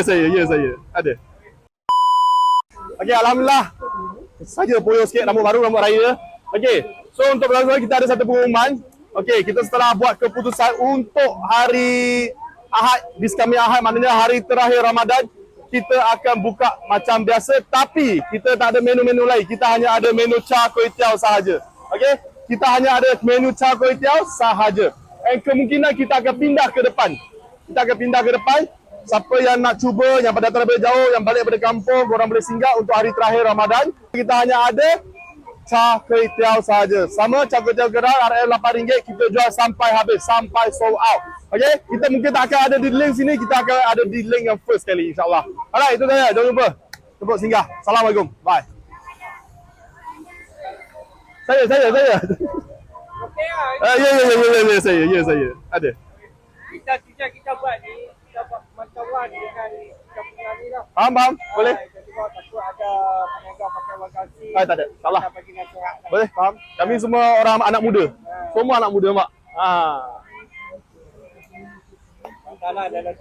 saya. Ada. Okey, alhamdulillah. Saya poyo sikit rambut baru, rambut raya. Okey. So untuk berlangsung kita ada satu pengumuman. Okey, kita setelah buat keputusan untuk hari Ahad, di kami Ahad, maknanya hari terakhir Ramadan, kita akan buka macam biasa, tapi kita tak ada menu-menu lain. Kita hanya ada menu char kway teow sahaja. Okey? Kita hanya ada menu char kway teow sahaja. Dan kemungkinan kita akan pindah ke depan. Kita akan pindah ke depan. Siapa yang nak cuba, yang pada datang lebih jauh, yang balik daripada kampung, korang boleh singgah untuk hari terakhir Ramadan. Kita hanya ada char kway teow sahaja. Sama char kway teow geral RM8, kita jual sampai habis, sampai sold out. Okey, kita mungkin tak akan ada di link sini, kita akan ada di link yang first kali, insyaAllah. Alright, itu saja. Jangan lupa tepuk singgah. Assalamualaikum. Bye. Saya. Okey lah. Ya, saya. Ada. Kita buat ni, kita buat pemantauan dengan kita punya ni lah. Faham? Boleh? Jadi kalau takut ada peniaga pakai bagasi. Tak ada. Salah. Kita bagi nasihat. Boleh? Faham? Kami semua orang anak muda. Semua anak muda, Mak. Salah dalam